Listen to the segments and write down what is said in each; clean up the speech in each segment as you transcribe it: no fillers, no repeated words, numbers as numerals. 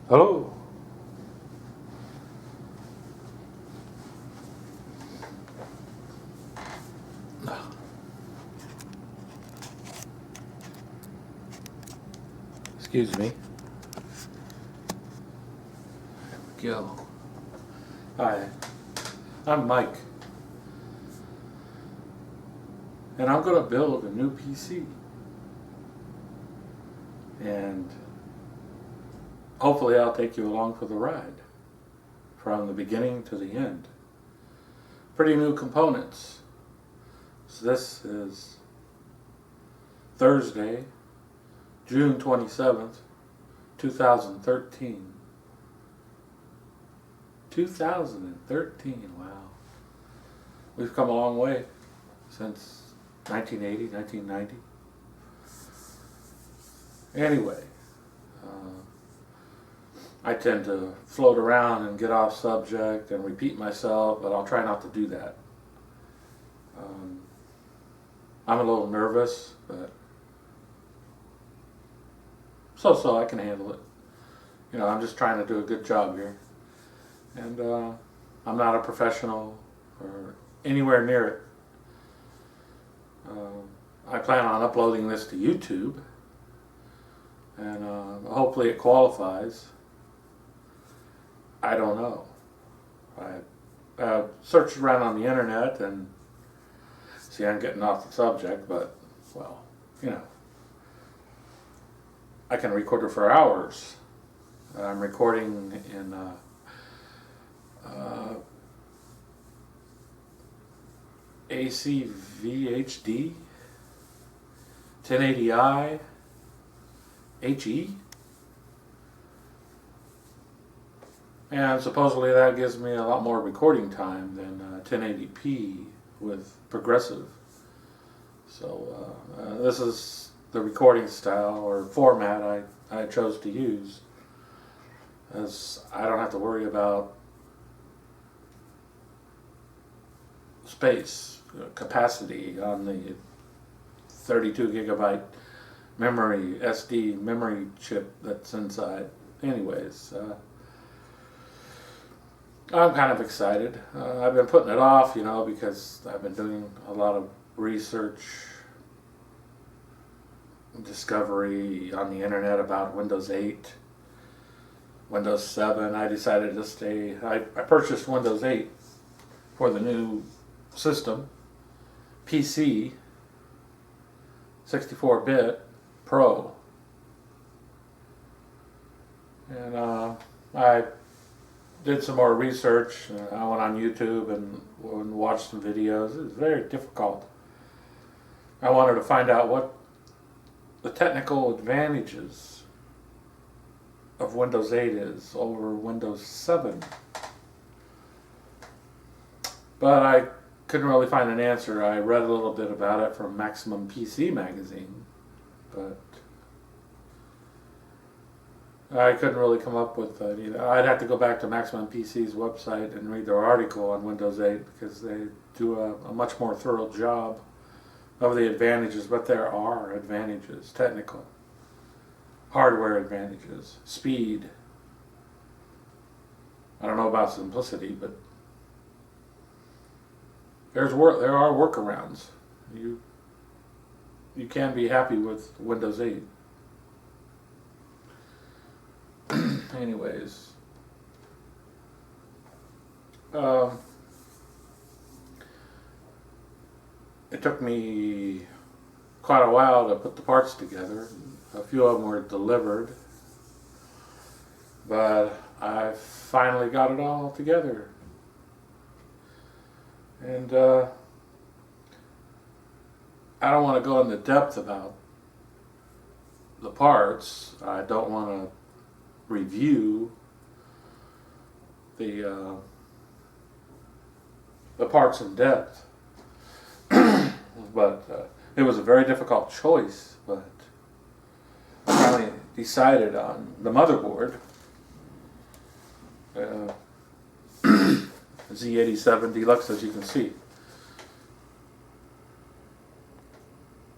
Hello. Excuse me. There we go. Hi, I'm Mike. And I'm going to build a new PC. And hopefully I'll take you along for the ride. From the beginning to the end. Pretty new components. So this is Thursday, June 27th, 2013. 2013, wow. We've come a long way since 1980, 1990. Anyway, I tend to float around and get off subject and repeat myself, but I'll try not to do that. I'm a little nervous, but so I can handle it. You know, I'm just trying to do a good job here. And I'm not a professional or anywhere near it. I plan on uploading this to YouTube, and hopefully it qualifies. I don't know. I searched around on the internet, and see, I'm getting off the subject, but, well, you know, I can record it for hours. I'm recording in ACVHD, 1080i, HE, and supposedly that gives me a lot more recording time than 1080p with progressive. So this is the recording style or format I chose to use, as I don't have to worry about space, capacity on the 32 gigabyte memory, SD memory chip that's inside. Anyways, I'm kind of excited. I've been putting it off, you know, because I've been doing a lot of research, discovery on the internet about Windows 8, Windows 7. I decided to stay. I purchased Windows 8 for the new system, PC, 64-bit Pro, and I did some more research. I went on YouTube and watched some videos. It was very difficult. I wanted to find out what the technical advantages of Windows 8 is over Windows 7. But I couldn't really find an answer. I read a little bit about it from Maximum PC magazine, but I couldn't really come up with it either. I'd have to go back to Maximum PC's website and read their article on Windows 8, because they do a much more thorough job of the advantages. But there are advantages, technical, hardware advantages, speed. I don't know about simplicity, but there are workarounds. You can be happy with Windows 8. Anyways, it took me quite a while to put the parts together. A few of them were delivered, but I finally got it all together. And I don't want to go into depth about the parts. I don't want to review the parts in depth. But it was a very difficult choice. But I finally decided on the motherboard. Z87 Deluxe, as you can see.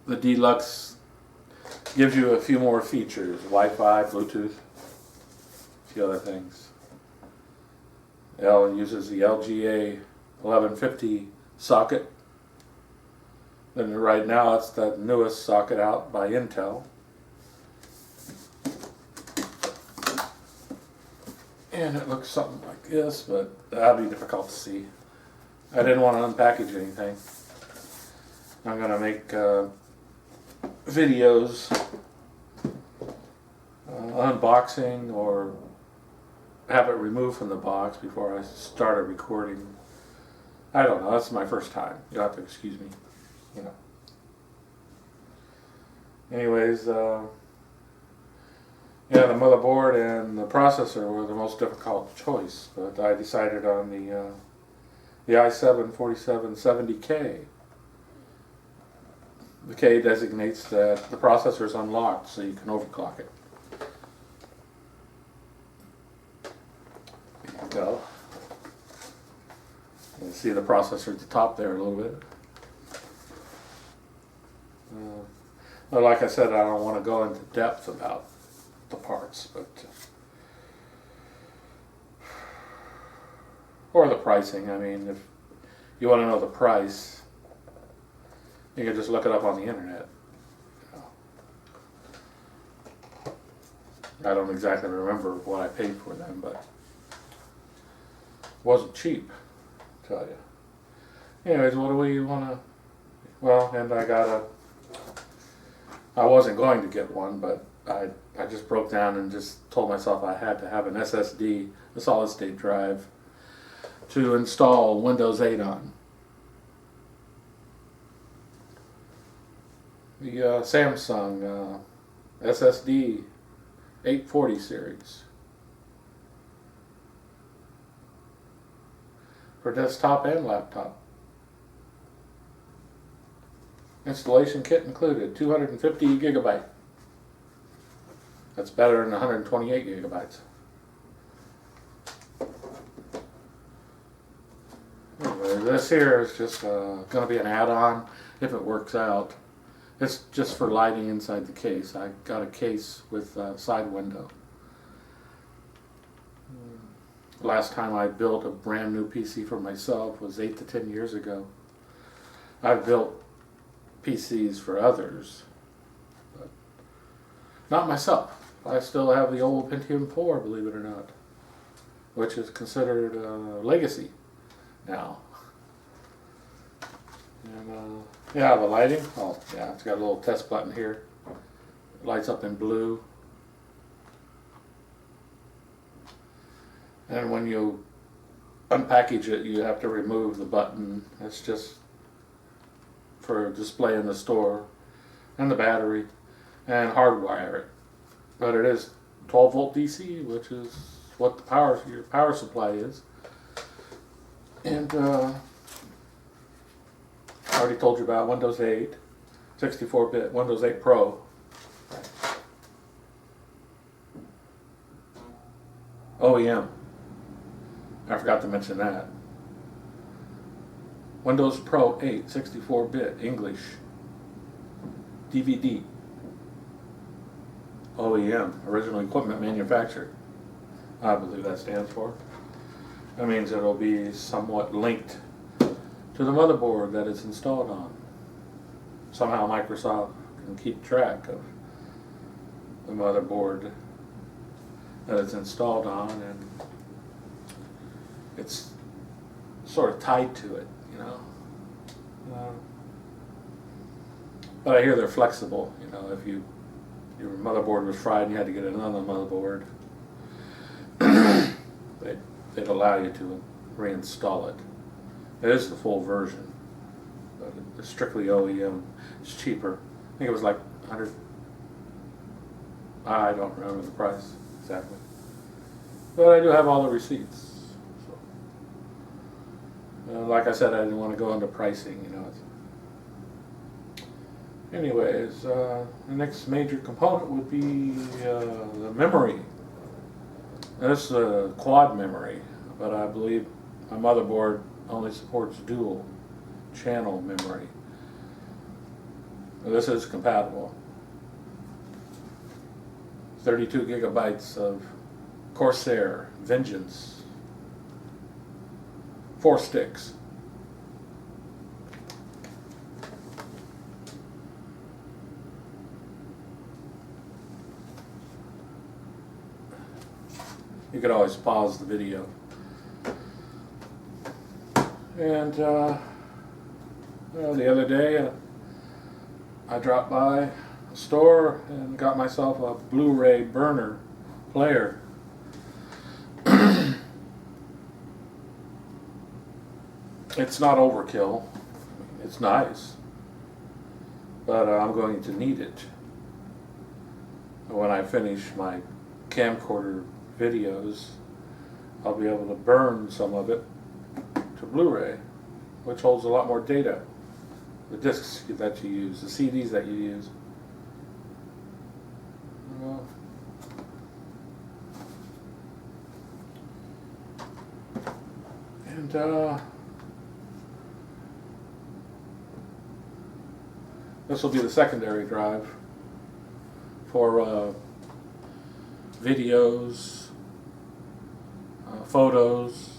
The Deluxe gives you a few more features: Wi-Fi, Bluetooth, a few other things. It uses the LGA 1150 socket. And right now it's the newest socket out by Intel. And it looks something like this, but that'd be difficult to see. I didn't want to unpackage anything. I'm going to make videos, unboxing, or have it removed from the box before I start a recording. I don't know, that's my first time. You'll have to excuse me, you know. Anyways, yeah, the motherboard and the processor were the most difficult choice, but I decided on the i7-4770K. The K designates that the processor is unlocked, so you can overclock it. There you go. You can see the processor at the top there a little bit. But like I said, I don't want to go into depth about the parts, but or the pricing. I mean, if you want to know the price, you can just look it up on the internet. I don't exactly remember what I paid for them, but it wasn't cheap, I tell you. Anyways, what do we want to? Well, and I wasn't going to get one, but I just broke down and just told myself I had to have an SSD, a solid state drive, to install Windows 8 on. The Samsung SSD 840 series for desktop and laptop. Installation kit included, 250 gigabyte. That's better than 128 gigabytes. Anyway, this here is just going to be an add-on if it works out. It's just for lighting inside the case. I got a case with a side window. Last time I built a brand new PC for myself was 8 to 10 years ago. I've built PCs for others, but not myself. I still have the old Pentium 4, believe it or not, which is considered legacy now. And yeah, the lighting, oh yeah, it's got a little test button here. It lights up in blue. And when you unpackage it, you have to remove the button. It's just for display in the store, and the battery, and hardwire it. But it is 12 volt DC, which is what the your power supply is. And I already told you about Windows 8, 64-bit, Windows 8 Pro. OEM. I forgot to mention that. Windows Pro 8, 64-bit, English. DVD. OEM, Original Equipment Manufacturer. I believe that stands for. That means it'll be somewhat linked to the motherboard that it's installed on. Somehow Microsoft can keep track of the motherboard that it's installed on, and it's sort of tied to it, you know. But I hear they're flexible, you know, if your motherboard was fried and you had to get another motherboard, they'd allow you to reinstall it. It is the full version, but it's strictly OEM. It's cheaper. I think it was like 100. I don't remember the price exactly, but I do have all the receipts. So, like I said, I didn't want to go into pricing, you know. Anyways, the next major component would be the memory. This is a quad memory, but I believe my motherboard only supports dual channel memory. This is compatible. 32 gigabytes of Corsair Vengeance, 4 sticks. You could always pause the video. And well, the other day I dropped by a store and got myself a Blu-ray burner player. It's not overkill. It's nice. But I'm going to need it when I finish my camcorder videos. I'll be able to burn some of it to Blu-ray, which holds a lot more data. The discs that you use, the CDs that you use. Well, and this will be the secondary drive for videos, photos,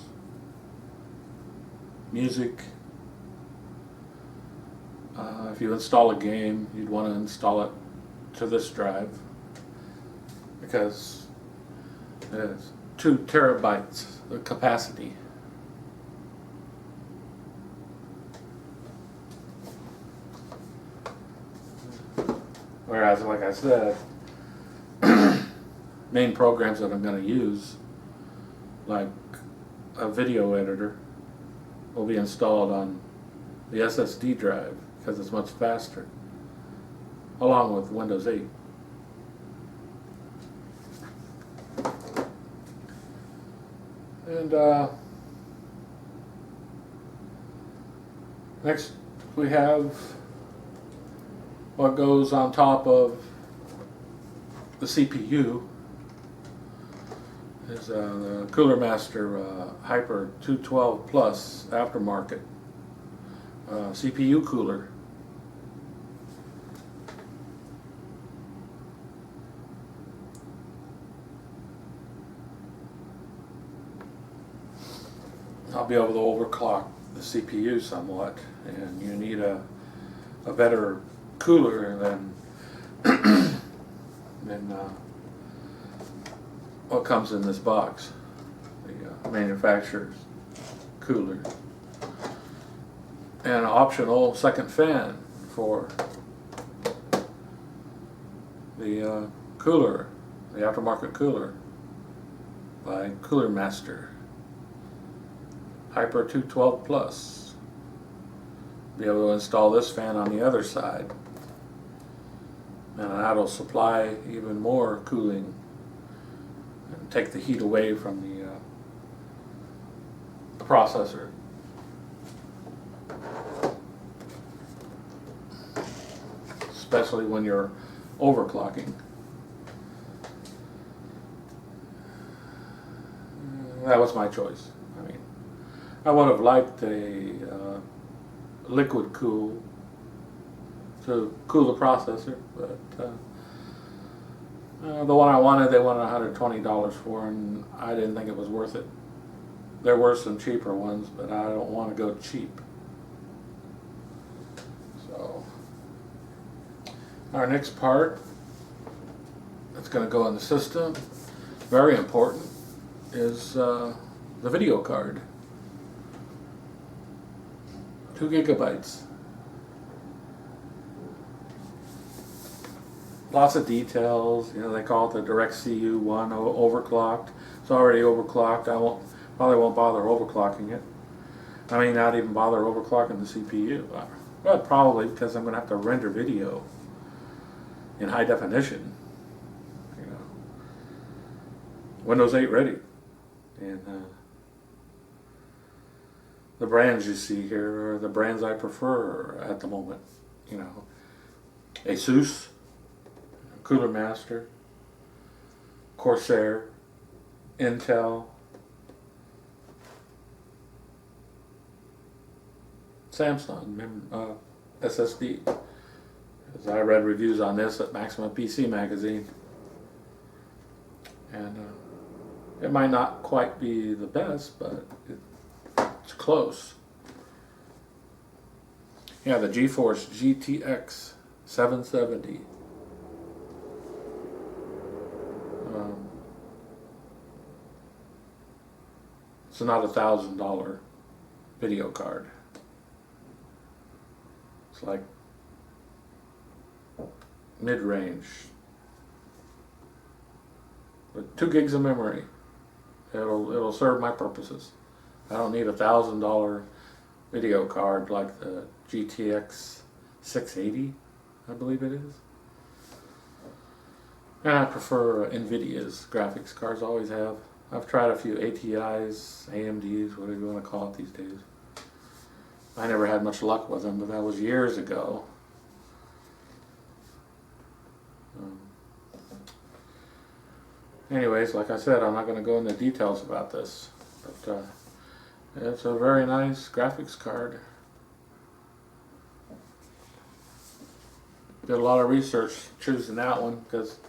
music. If you install a game, you'd want to install it to this drive because it's 2 terabytes of capacity. Whereas, like I said, main programs that I'm going to use, like a video editor, will be installed on the SSD drive because it's much faster, along with Windows 8. And next we have what goes on top of the CPU is the Cooler Master Hyper 212 Plus aftermarket CPU cooler. I'll be able to overclock the CPU somewhat, and you need a better cooler than what comes in this box, the manufacturer's cooler, and an optional second fan for the cooler, the aftermarket cooler by Cooler Master Hyper 212 Plus. Be able to install this fan on the other side, and that'll supply even more cooling and take the heat away from the processor. Especially when you're overclocking. That was my choice. I mean, I would have liked a liquid cool to cool the processor, but the one I wanted, they wanted $120 for, and I didn't think it was worth it. There were some cheaper ones, but I don't want to go cheap. So, our next part that's going to go in the system, very important, is the video card. 2 gigabytes. Lots of details. You know, they call it the DirectCU 1 overclocked. It's already overclocked. Probably won't bother overclocking it. I may not even bother overclocking the CPU. Well, probably because I'm going to have to render video in high definition. You know, Windows 8 ready, and the brands you see here are the brands I prefer at the moment. You know, Asus, Cooler Master, Corsair, Intel, Samsung SSD. As I read reviews on this at Maximum PC Magazine, and It might not quite be the best, but it's close. Yeah, the GeForce GTX 770. It's not $1,000 video card. It's like mid-range. But 2 gigs of memory. It'll serve my purposes. I don't need $1,000 video card like the GTX 680, I believe it is. And I prefer NVIDIA's graphics cards, always have. I've tried a few ATIs, AMDs, whatever you want to call it these days. I never had much luck with them, but that was years ago. Anyways, like I said, I'm not going to go into details about this, but it's a very nice graphics card. Did a lot of research choosing that one because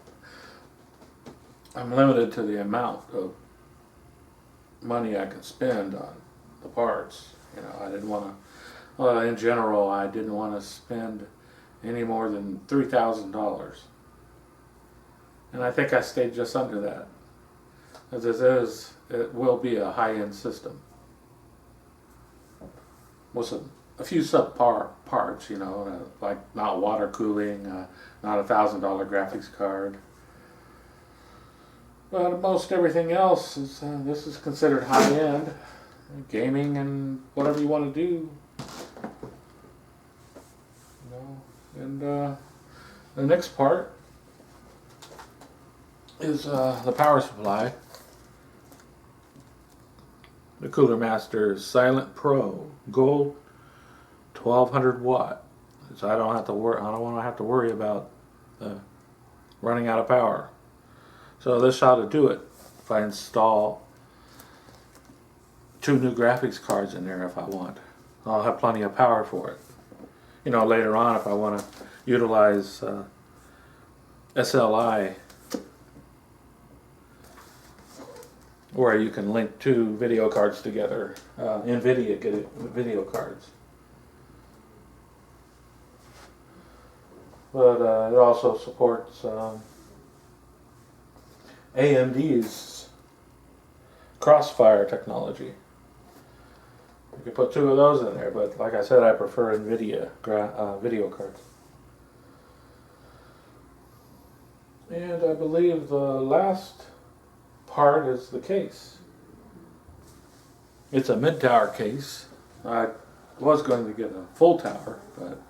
I'm limited to the amount of money I can spend on the parts. You know, I didn't want to, well, in general, I didn't want to spend any more than $3,000. And I think I stayed just under that. As it will be a high-end system. With a few subpar parts, you know, like not water cooling, not $1,000 graphics card. But most everything else is, this is considered high-end. Gaming and whatever you want to do. You know, and the next part is the power supply. The Cooler Master Silent Pro Gold 1200 watt. So I don't want to have to worry about running out of power. So this ought to do it. If I install 2 new graphics cards in there, if I want, I'll have plenty of power for it. You know, later on, if I want to utilize SLI, where you can link 2 video cards together, NVIDIA video cards. But it also supports AMD's Crossfire technology. You can put 2 of those in there, but like I said, I prefer NVIDIA video cards. And I believe the last part is the case. It's a mid-tower case. I was going to get a full tower, but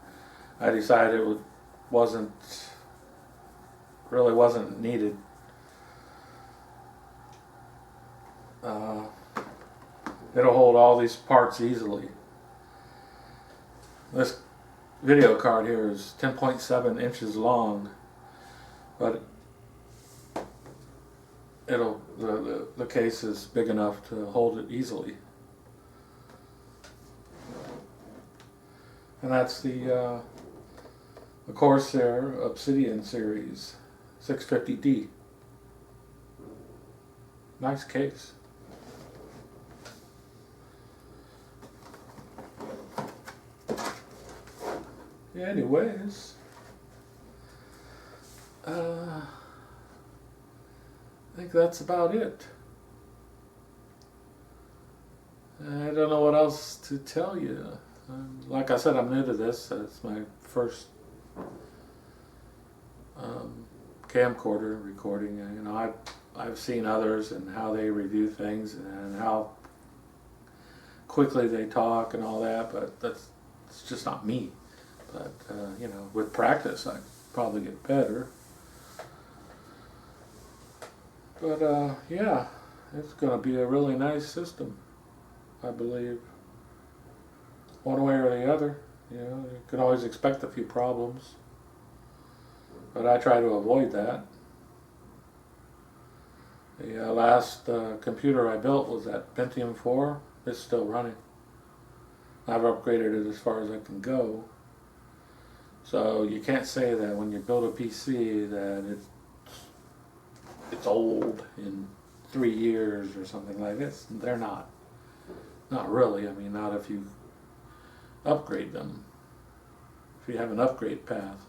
I decided it wasn't needed. It'll hold all these parts easily. This video card here is 10.7 inches long, but the case is big enough to hold it easily. And that's the Corsair Obsidian Series 650D. Nice case. Anyways, I think that's about it. I don't know what else to tell you. Like I said, I'm new to this. It's my first camcorder recording. You know, I've seen others and how they review things and how quickly they talk and all that, but it's just not me. But you know, with practice, I probably get better. But yeah, it's going to be a really nice system, I believe. One way or the other. You know, you can always expect a few problems, but I try to avoid that. The last computer I built was that Pentium 4. It's still running. I've upgraded it as far as I can go. So you can't say that when you build a PC that it's old in 3 years or something like this. They're not. Not really. I mean, not if you upgrade them. If you have an upgrade path.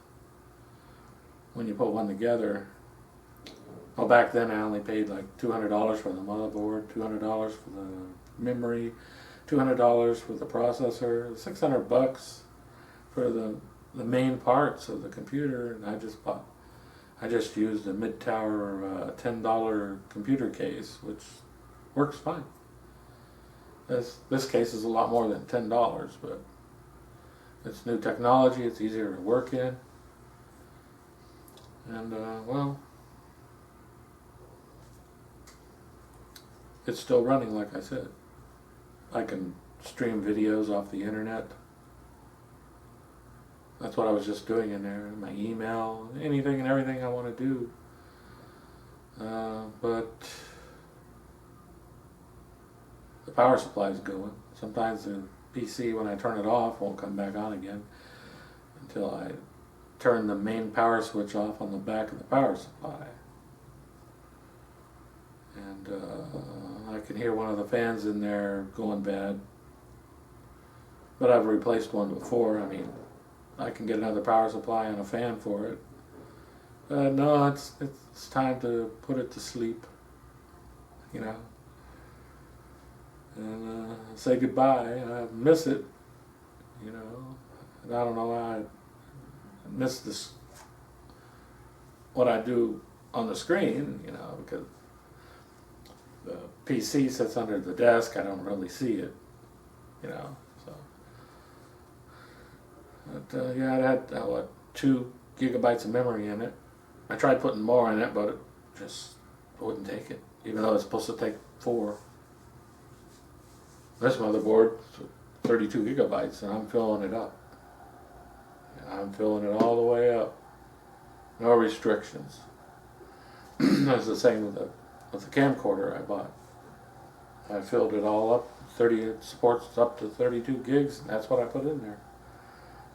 When you put one together, well, back then I only paid like $200 for the motherboard, $200 for the memory, $200 for the processor, $600 for the main parts of the computer, and I just used a mid-tower $10 computer case, which works fine. This case is a lot more than $10, but it's new technology, it's easier to work in, and well, it's still running, like I said. I can stream videos off the internet. That's what I was just doing in there. My email, anything and everything I want to do. But the power supply is going. Sometimes the PC, when I turn it off, won't come back on again until I turn the main power switch off on the back of the power supply. And I can hear one of the fans in there going bad. But I've replaced one before. I mean, I can get another power supply and a fan for it. No, it's time to put it to sleep, you know, and say goodbye. I miss it, you know. And I don't know why I miss this, what I do on the screen, you know, because the PC sits under the desk. I don't really see it, you know. So, but yeah, it had what, 2 gigabytes of memory in it. I tried putting more in it, but it just wouldn't take it, even though it's supposed to take 4. This motherboard, 32 gigabytes, and I'm filling it up. I'm filling it all the way up. No restrictions. That's the same with the camcorder I bought. I filled it all up. It supports up to 32 gigs, and that's what I put in there.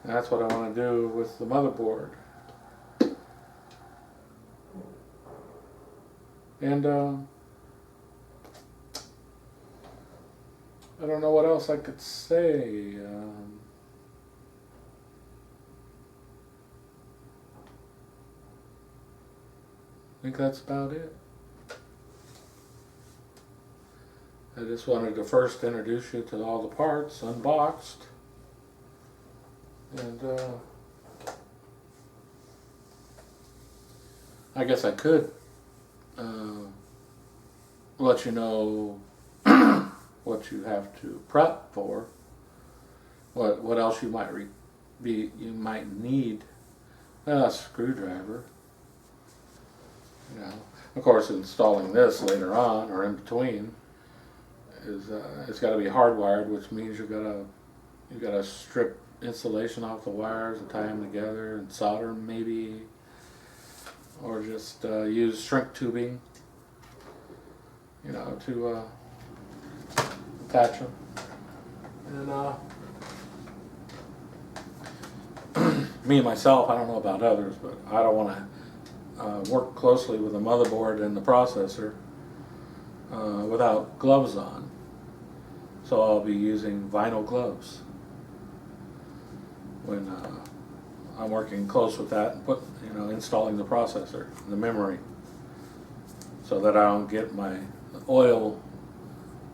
And that's what I want to do with the motherboard. And I don't know what else I could say. I think that's about it. I just wanted to first introduce you to all the parts unboxed. And I guess I could let you know what you have to prep for, what else you might need. A screwdriver, you know. Of course, installing this later on or in between is it's got to be hardwired, which means you gotta strip insulation off the wires and tie them together and solder them maybe, or just use shrink tubing, you know, to attach them. And me myself, I don't know about others, but I don't want to work closely with the motherboard and the processor without gloves on, so I'll be using vinyl gloves when I'm working close with that and installing the processor and the memory, so that I don't get my oil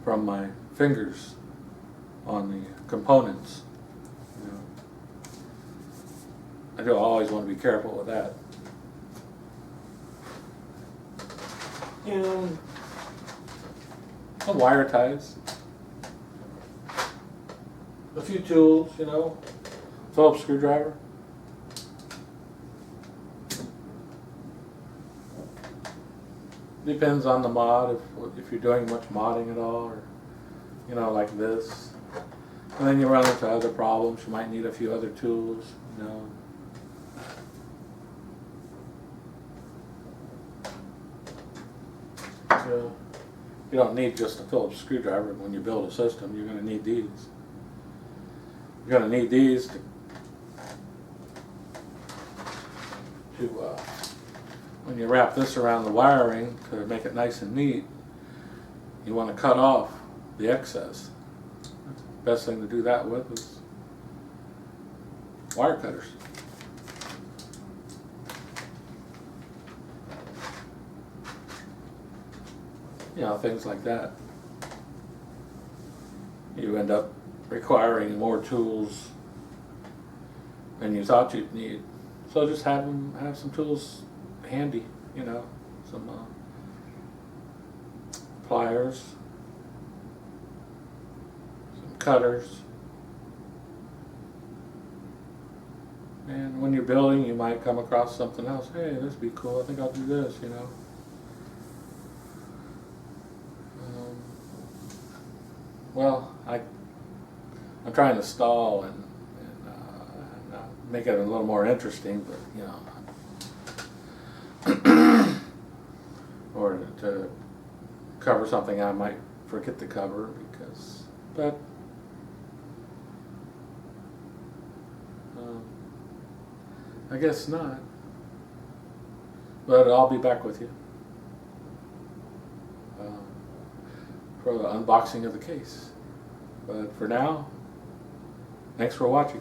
from my fingers on the components. You know, I do always want to be careful with that. And some wire ties, a few tools, you know, Phillips screwdriver. Depends on the mod, if you're doing much modding at all, or, you know, like this. And then you run into other problems. You might need a few other tools, you know. You don't need just a Phillips screwdriver when you build a system. You're going to need these. You're going to need these to when you wrap this around the wiring to make it nice and neat, you want to cut off the excess. Best thing to do that with is wire cutters. You know, things like that. You end up requiring more tools than you thought you'd need. So just have some tools handy, you know, some pliers, some cutters. And when you're building, you might come across something else. Hey, this would be cool. I think I'll do this, you know. Well, I'm trying to stall and make it a little more interesting, but you know, or to cover something I might forget to cover but I guess not. But I'll be back with you for the unboxing of the case. But for now, thanks for watching.